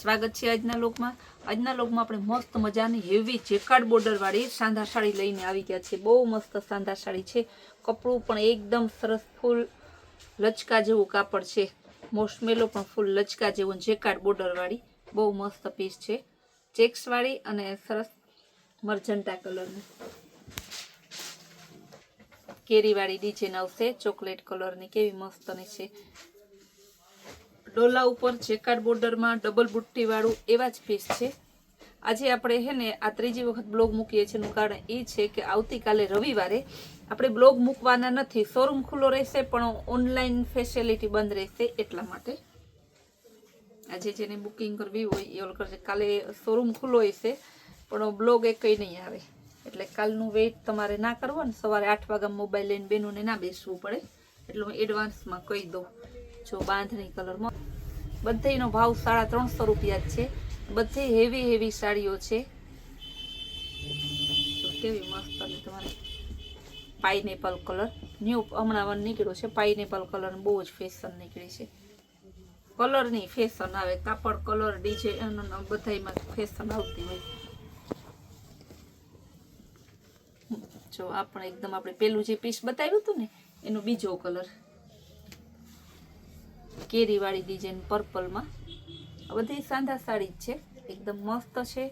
સ્વાગત છે આજના લોકમાં આપણે મસ્ત મજાની હેવી જેકાર્ડ બોર્ડર વાળી સાંધા સાડી લઈને આવી ગયા છે। બહુ મસ્ત સાંધા સાડી છે। કપડું પણ એકદમ સરસ ફૂલ લચકા જેવું કાપડ છે। મોસ્ટમેલો પણ ફૂલ લચકા જેવું જેકાર્ડ બોર્ડર વાળી બહુ મસ્ત પીસ છે। ચેક્સ વાળી અને સરસ મર્જન્ટા કલરની કેરી વાળી ડિઝાઇન આવશે। ચોકલેટ કલરની કેવી મસ્તની છે। ડોલા ઉપર જેકાર્ડ બોર્ડરમાં ડબલ બુટ્ટી વાળું એવા જ પીસ છે। આજે આપણે હે ને આ ત્રીજી વખત બ્લોગ મૂકીએ છીએ એનું કારણ એ છે કે આવતીકાલે રવિવારે આપણે બ્લોગ મૂકવાના નથી। શોરૂમ ખુલ્લો રહેશે પણ ઓનલાઈન ફેસિલિટી બંધ રહેશે એટલા માટે આજે જેને બુકિંગ કરવી હોય એ ઓલ કરશે। કાલે શોરૂમ ખુલ્લો હશે પણ બ્લોગ એ કંઈ નહીં આવે એટલે કાલનું વેઇટ તમારે ના કરવો ને સવારે 8 વાગ્યા મોબાઈલ લઈને બેનોને ના બેસવું પડે એટલે હું એડવાન્સમાં કહી દઉં। જો બાંધણી કલરમાં બધીનો ભાવ 350 રૂપિયા જ છે। બધી હેવી સાડીઓ છે। કેવી મસ્ત તમારે પાઇનેપલ કલર ન્યૂ હમણાં નીકળ્યો છે। પાઇનેપલ કલર બહુ જ ફેશન નીકળી છે। કલરની ફેશન આવે કાપડ કલર ડિઝાઇન બધામાં ફેશન આવતી હોય। જો આપણે એકદમ આપણે પેલું જે પીસ બતાવ્યું હતું ને એનો બીજો કલર કેરી વાળી ડિઝાઇન પર્પલમાં બધી સાંધા સાડી છે। એકદમ મસ્ત છે।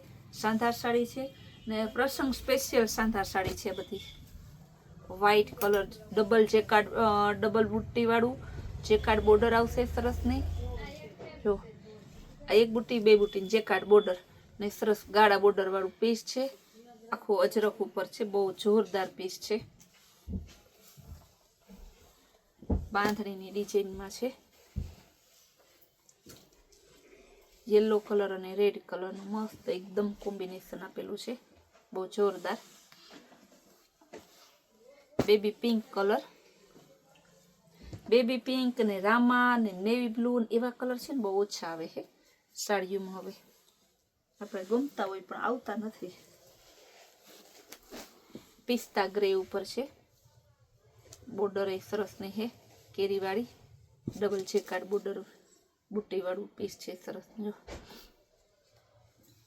સાંધા સાડી છે ને પ્રસંગ સ્પેશિયલ સાંધા સાડી છે। બધી white colour double jacquard double બુટ્ટી વાળું જેકાર્ડ બોર્ડર આવશે સરસની। જો આ એક બુટ્ટી બે બુટ્ટી જેકાર્ડ બોર્ડર ને સરસ ગાળા બોર્ડર વાળું પીસ છે। આખું અજરક ઉપર છે। બહુ જોરદાર પીસ છે। બાંધણીની ડિઝાઇનમાં છે। येलो कलर અને રેડ કલરનું મસ્ત એકદમ કોમ્બિનેશન આપેલું છે। બહુ જોરદાર baby pink colour baby pink ને રામા ને નેવી બ્લુ એવા કલર છે ને બહુ ઓછા આવે છે સાડીઓમાં। હવે આપણે ગમતા હોય પણ આવતા નથી। પિસ્તા ગ્રે ઉપર છે। બોર્ડર એ સરસ નહીં છે કેરી વાળી ડબલ જેકાર્ડ બોર્ડર બુટ્ટી વાળું પીસ છે સરસ। જો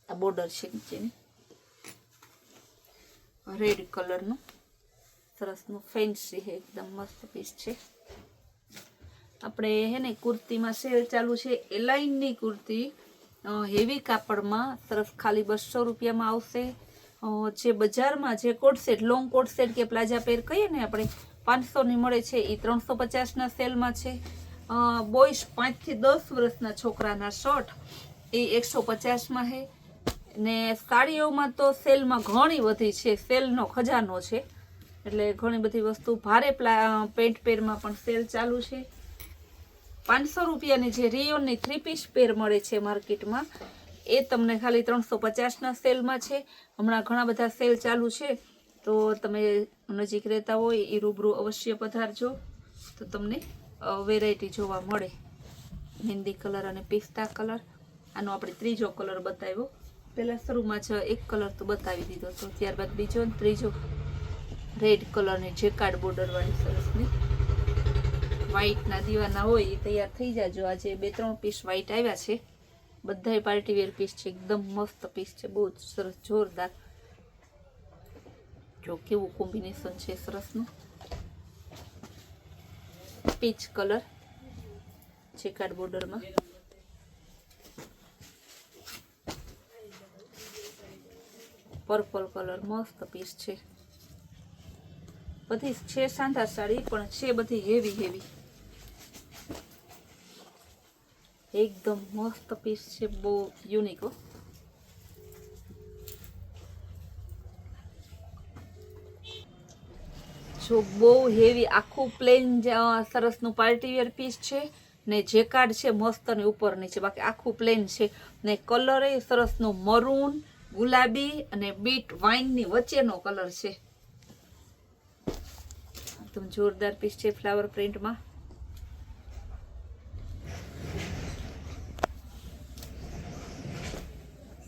આ બોર્ડર છે નીચેની રેડ કલરનું સરસનું ફેન્સી છે એકદમ મસ્ત પીસ છે। આપણે હે ને કુર્તીમાં સેલ ચાલુ છે। એલાઇનની કુર્તી હેવી કાપડમાં સરસ ખાલી 200 રૂપિયામાં આવશે। જે બજારમાં જે coat set long coat set કે પ્લાઝા પેર કહીએ ને આપણે 500ની મળે છે એ 350ના સેલમાં છે। બોಯ್સ 5 થી 10 વર્ષના છોકરાના શર્ટ એ 150માં છે ને સાડીઓમાં તો સેલમાં ઘણી બધી છે। સેલનો ખજાનો છે એટલે ઘણી બધી વસ્તુ ભારે પેન્ટ પેરમાં પણ સેલ ચાલુ છે। 500 રૂપિયાની જે રિયોનની 3 પીસ પેર મળે છે માર્કેટમાં એ તમને ખાલી 350ના સેલમાં છે। હમણાં ઘણા બધા સેલ ચાલુ છે તો તમે નજીક રહેતા હોય એ રૂબરૂ અવશ્ય પધારજો તો તમને વેરાયટી જોવા મળે। મહેંદી કલર અને પિસ્તા કલર આનો આપણે ત્રીજો કલર બતાવ્યો। પહેલાં શરૂમાં જ એક કલર તો બતાવી દીધો તો ત્યારબાદ બીજો અને ત્રીજો રેડ કલરની જેકાર્ડ બોર્ડર વાળી સરસની વ્હાઈટના દીવાના હોય એ તૈયાર થઈ જાજો। આજે 2-3 પીસ વ્હાઈટ આવ્યા છે। બધાય પાર્ટીવેર પીસ છે એકદમ મસ્ત પીસ છે બહુ જ સરસ જોરદાર। જો કેવું કોમ્બિનેશન છે સરસનું પીચ કલર જેકાર્ડ બોર્ડરમાં પર્પલ કલર મસ્ત પીસ છે। બધી છે સાંધા સાડી પણ છે બધી હેવી એકદમ મસ્ત પીસ છે બહુ યુનિક હો। જો બહુ હેવી આખું પ્લેન સરસનું પાર્ટીવેર પીસ છે ને જેકાર્ડ છે મસ્ત ને ઉપર નીચે બાકી આખું પ્લેન છે ને કલર એ સરસનું મરૂન ગુલાબી અને બીટ વાઇનની વચ્ચેનો કલર છે। એકદમ જોરદાર પીસ છે ફ્લાવર પ્રિન્ટમાં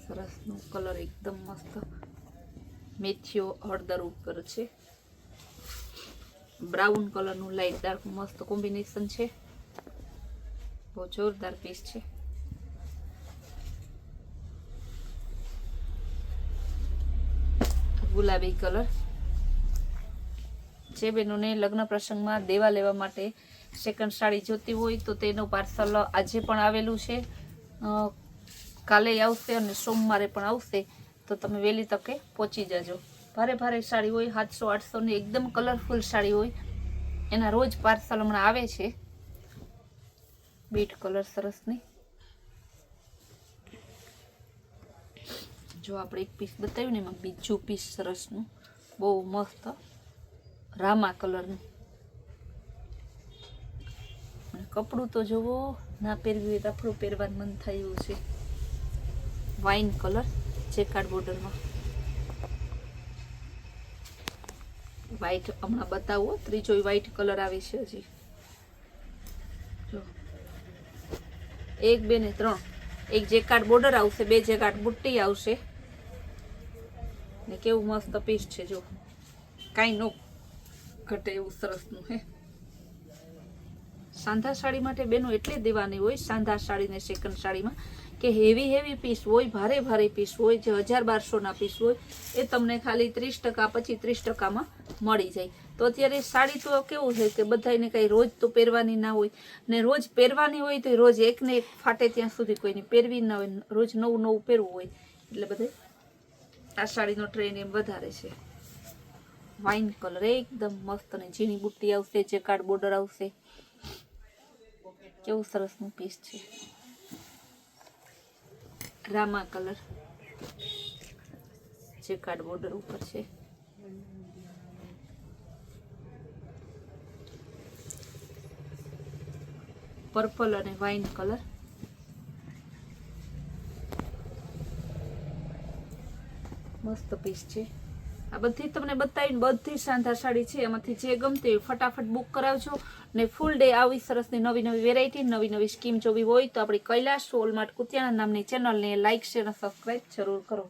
સરસનું કલર એકદમ મસ્ત મેથીઓ હળદર ઉપર છે। બ્રાઉન કલરનું લાઇટ ડાર્ક મસ્ત કોમ્બિનેશન છે। બહુ જોરદાર પીસ છે। ગુલાબી કલર. જે બહેનોને લગ્ન પ્રસંગમાં દેવા લેવા માટે સેકન્ડ સાડી જોતી હોય તો તેનું પાર્સલ આજે પણ આવેલું છે, કાલે આવશે અને સોમવારે પણ આવશે, તો તમે વહેલી તકે પહોંચી જજો. ભારે ભારે સાડી હોય, 700-800ની એકદમ કલરફુલ સાડી હોય, એના રોજ પાર્સલ હમણાં આવે છે. બીટ કલર સરસની. જો આપણે એક પીસ બતાવ્યું ને એમાં બીજું પીસ સરસનું બહુ મસ્ત રામા કલરનું. કપડું તો જુઓ, ના પહેરવી હોય તો આપણું પહેરવાનું મન થાય એવું છે. વાઇન કલર જેકાર્ડ બોર્ડરમાં. વ્હાઈટ હમણાં બતાવો, ત્રીજો વ્હાઈટ કલર આવે છે હજી. જો 1, 2 ને 3, એક જેકાર્ડ બોર્ડર આવશે, 2 જેકાર્ડ બુટ્ટી આવશે ને કેવું મસ્ત પીસ છે. જો કાંઈ નો ઘટે એવું સરસનું હે. સાંધા સાડી માટે બેનો એટલે દેવાની હોય, સાંધા સાડી ને સેકન્ડ સાડીમાં, કે હેવી પીસ હોય, ભારે પીસ હોય, જે 1000-1200ના પીસ હોય એ તમને ખાલી 30% પછી 30%માં મળી જાય. તો અત્યારે સાડી તો કેવું છે કે બધાને કંઈ રોજ તો પહેરવાની ના હોય, ને રોજ પહેરવાની હોય તો રોજ એકને એક ફાટે ત્યાં સુધી કોઈની પહેરવી ના હોય, રોજ નવું પહેરવું હોય, એટલે બધે આ સાડીનો ટ્રેન્ડ એમ વધારે છે. વાઇન કલર એકદમ મસ્ત અને ઝીણી બુટ્ટી આવશે, જેકાર્ડ બોર્ડર આવશે. કેવું સરસનું પીસ છે. રામા કલર જેકાર્ડ બોર્ડર ઉપર છે. પર્પલ અને વાઇન કલર. મસ્ત પીસ છે. આ બધી તમને બતાવીને બધી સાંધા સાડી છે, એમાંથી જે ગમતી હોય ફટાફટ બુક કરાવજો. ને ફૂલ ડે આવી સરસની નવી વેરાયટી, નવી સ્કીમ જોવી હોય તો આપણી કૈલાશ હોલમાર્ટ કુતિયાણા નામની ચેનલને લાઇક, શેર અને સબસ્ક્રાઈબ જરૂર કરો.